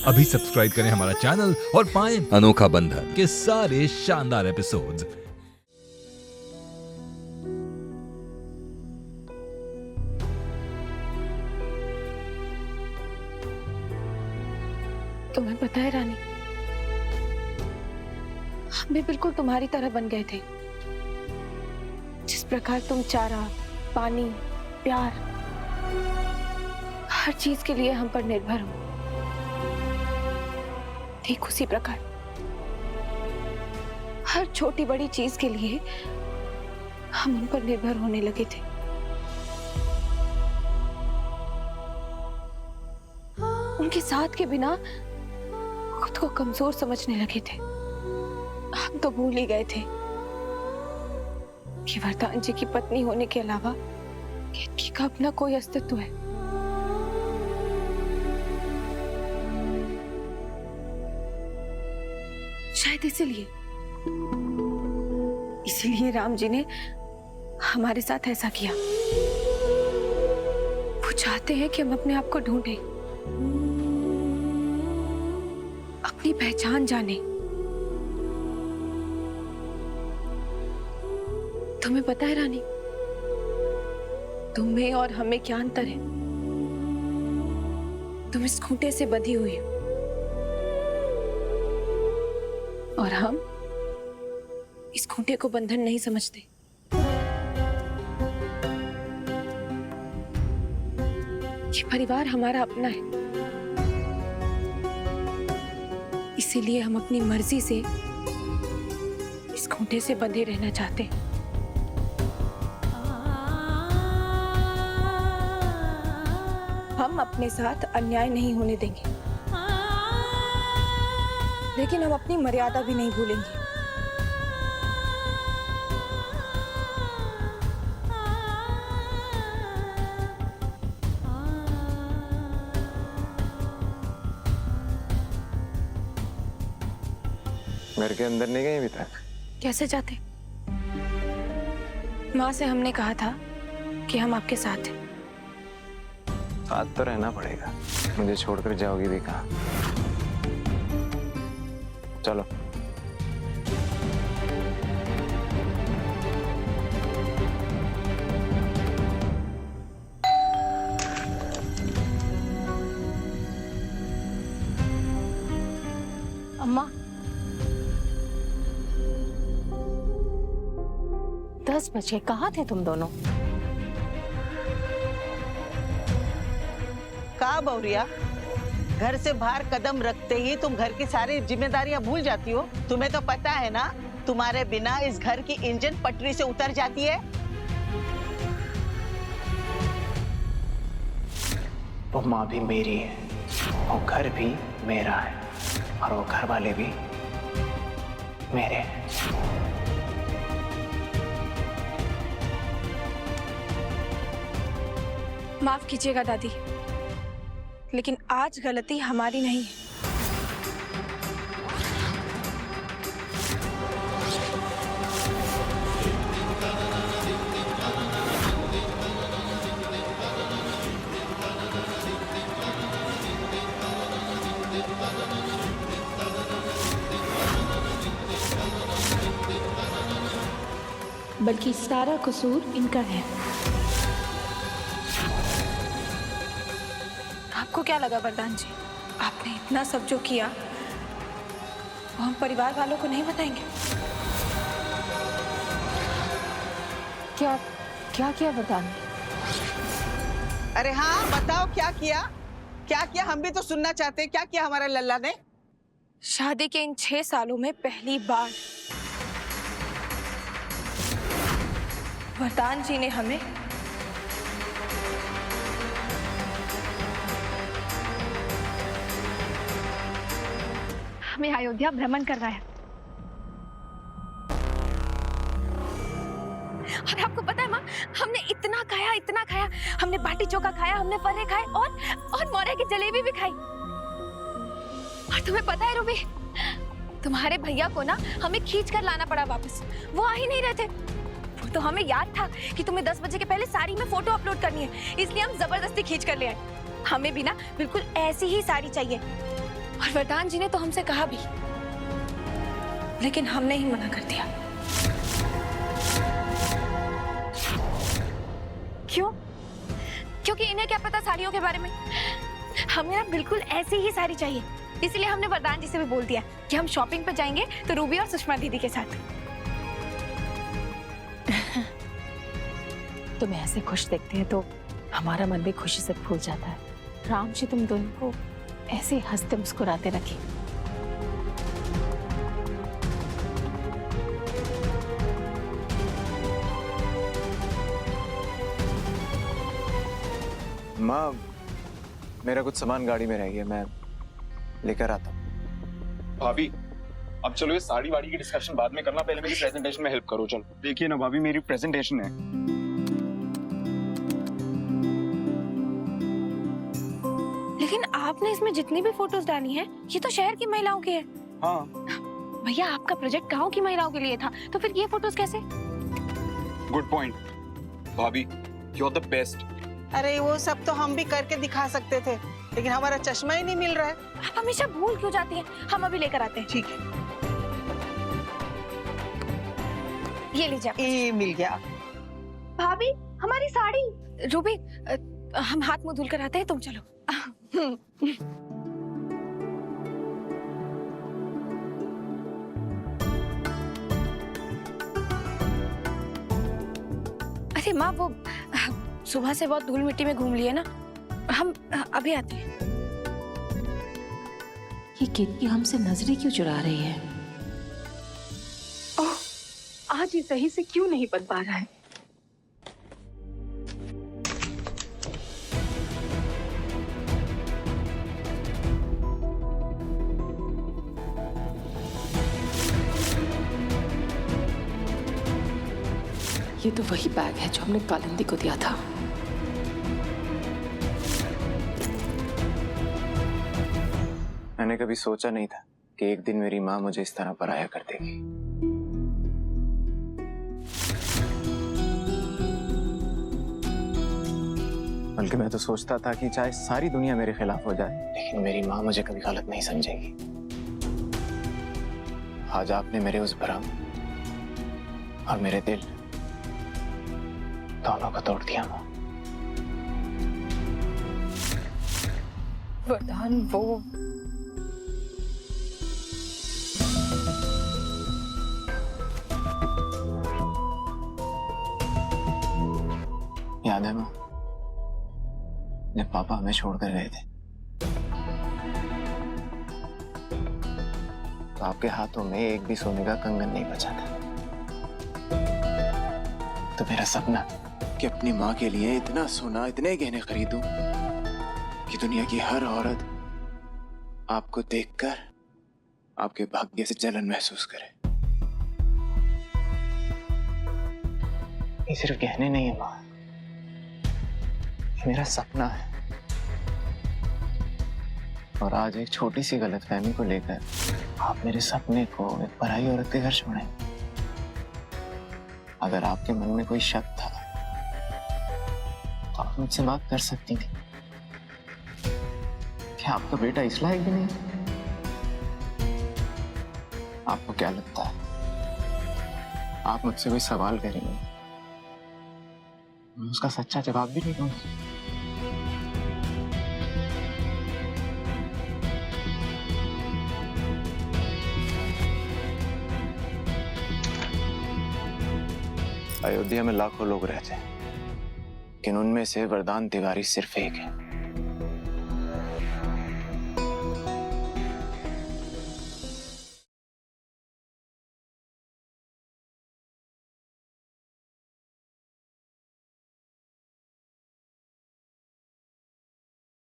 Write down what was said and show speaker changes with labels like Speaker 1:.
Speaker 1: अभी सब्सक्राइब करें हमारा चैनल और पाएं अनोखा बंधन के सारे शानदार एपिसोड्स।
Speaker 2: तुम्हें पता है रानी, हम भी बिल्कुल तुम्हारी तरह बन गए थे। जिस प्रकार तुम चारा, पानी, प्यार, हर चीज के लिए हम पर निर्भर हो, ठीक उसी प्रकार हर छोटी बड़ी चीज के लिए हम उन पर निर्भर होने लगे थे। उनके साथ के बिना खुद को कमजोर समझने लगे थे। हम तो भूल ही गए थे कि वरदान जी की पत्नी होने के अलावा केतकी का अपना कोई अस्तित्व है। शायद इसीलिए राम जी ने हमारे साथ ऐसा किया। वो चाहते हैं कि हम अपने आप को ढूंढें, अपनी पहचान जाने। तुम्हें पता है रानी, तुम्हें और हमें क्या अंतर है? तुम इस खूंटे से बंधी हुई हो और हम इस खूंटे को बंधन नहीं समझते। ये परिवार हमारा अपना है, इसीलिए हम अपनी मर्जी से इस खूंटे से बंधे रहना चाहते हैं। हम अपने साथ अन्याय नहीं होने देंगे, लेकिन हम अपनी मर्यादा भी नहीं भूलेंगे।
Speaker 3: घर के अंदर नहीं गए अभी तक?
Speaker 2: कैसे जाते? माँ से हमने कहा था कि हम आपके साथ हैं।
Speaker 3: साथ तो रहना पड़ेगा, मुझे छोड़कर जाओगी भी कहाँ? चलो।
Speaker 2: अम्मा,
Speaker 4: 10 बजे कहाँ थे तुम दोनों?
Speaker 5: का बौरिया, घर से बाहर कदम रखते ही तुम घर की सारी जिम्मेदारियां भूल जाती हो। तुम्हें तो पता है ना, तुम्हारे बिना इस घर की इंजन पटरी से उतर जाती है।
Speaker 6: वो माँ भी मेरी है, वो घर भी मेरा है, और वो घर वाले भी मेरे हैं।
Speaker 2: माफ कीजिएगा दादी, लेकिन आज गलती हमारी नहीं है।
Speaker 4: बल्कि सारा कसूर इनका है।
Speaker 2: आपको क्या लगा वरदान जी, आपने इतना सब जो किया वो हम परिवार वालों को नहीं बताएंगे?
Speaker 4: क्या क्या किया वरदान?
Speaker 5: अरे हाँ, बताओ क्या किया? क्या किया, हम भी तो सुनना चाहते हैं। क्या किया हमारे लल्ला ने?
Speaker 2: शादी के इन 6 सालों में पहली बार वरदान जी ने हमें अयोध्या भ्रमण करवाया। और आपको पता है माँ, हमने इतना खाया, हमने बाटी चोखा खाया, हमने फर्रे खाए और मोरे की जलेबी भी खाई। और तुम्हें पता है रूबी, तुम्हारे भैया को ना हमें खींच कर लाना पड़ा वापस। वो आ ही नहीं रहे थे। वो तो हमें याद था कि तुम्हें 10 बजे के पहले साड़ी में फोटो अपलोड करनी है, इसलिए हम जबरदस्ती खींच कर ले आए। हमें भी ना बिल्कुल ऐसी ही साड़ी चाहिए। और वरदान जी ने तो हमसे कहा भी, लेकिन हमने ही मना कर दिया। क्यों? क्योंकि इन्हें क्या पता साड़ियों के बारे में। हमें ना बिल्कुल ऐसी ही साड़ी चाहिए, इसलिए हमने वरदान जी से भी बोल दिया कि हम शॉपिंग पे जाएंगे तो रूबी और सुषमा दीदी के साथ।
Speaker 4: तुम्हें ऐसे खुश देखते हैं तो हमारा मन भी खुशी से फूल जाता है। राम जी तुम दोनों को ऐसे हंसते मुस्कुराते रखें।
Speaker 3: माँ, मेरा कुछ सामान गाड़ी में रह गया, मैं लेकर आता हूँ।
Speaker 7: भाभी अब चलो ये साड़ी वाड़ी की डिस्कशन बाद में करना, पहले मेरी प्रेजेंटेशन में हेल्प करो। चलो देखिए ना भाभी, मेरी प्रेजेंटेशन है।
Speaker 2: लेकिन आपने इसमें जितनी भी फोटोज डाली हैं, ये तो शहर की महिलाओं की है।
Speaker 7: हाँ
Speaker 2: भैया, आपका प्रोजेक्ट गांव की महिलाओं के लिए था, तो फिर ये फोटोज कैसे?
Speaker 7: गुड पॉइंट भाभी, यू आर द बेस्ट।
Speaker 5: अरे वो सब तो हम भी करके दिखा सकते थे, लेकिन हमारा चश्मा ही नहीं मिल रहा है।
Speaker 2: आप हमेशा भूल क्यों जाती हैं? हम अभी लेकर आते हैं।
Speaker 5: ठीक है,
Speaker 2: ये लीजिए।
Speaker 5: ये मिल गया।
Speaker 2: भाभी, हमारी साड़ी। रूबी, हम हाथ मुंह धुल कर आते हैं, तुम चलो। अरे माँ, वो सुबह से बहुत धूल मिट्टी में घूम लिए ना, हम अभी आते हैं।
Speaker 4: ये कीर्ति हमसे नजरें क्यों चुरा रही है?
Speaker 8: ओह, आज ये सही से क्यों नहीं बन पा रहा है?
Speaker 4: ये तो वही बैग है जो हमने कालिंदी को दिया था।
Speaker 3: मैंने कभी सोचा नहीं था कि एक दिन मेरी माँ मुझे इस तरह पराया कर देगी। बल्कि मैं तो सोचता था कि चाहे सारी दुनिया मेरे खिलाफ हो जाए, लेकिन मेरी माँ मुझे कभी गलत नहीं समझेगी। आज आपने मेरे उस भ्रम और मेरे दिल दोनों को तोड़ दिया। माँ,
Speaker 2: वरदान, वो
Speaker 3: याद है माँ, जब पापा हमें छोड़कर गए थे तो आपके हाथों में एक भी सोने का कंगन नहीं बचा था। तो मेरा सपना कि अपनी माँ के लिए इतना सोना, इतने गहने खरीदूं कि दुनिया की हर औरत आपको देखकर आपके भाग्य से जलन महसूस करे। ये सिर्फ गहने नहीं है माँ, ये मेरा सपना है। और आज एक छोटी सी गलतफहमी को लेकर आप मेरे सपने को एक पराई औरत के घर छोड़े। अगर आपके मन में कोई शक था तो आप मुझसे बात कर सकती थी। क्या आपका बेटा इस लायक भी नहीं? आपको क्या लगता है आप मुझसे कोई सवाल करेंगे, मैं उसका सच्चा जवाब भी नहीं दूंगा? अयोध्या में लाखों लोग रहते हैं, लेकिन उनमें से वरदान तिवारी सिर्फ एक है।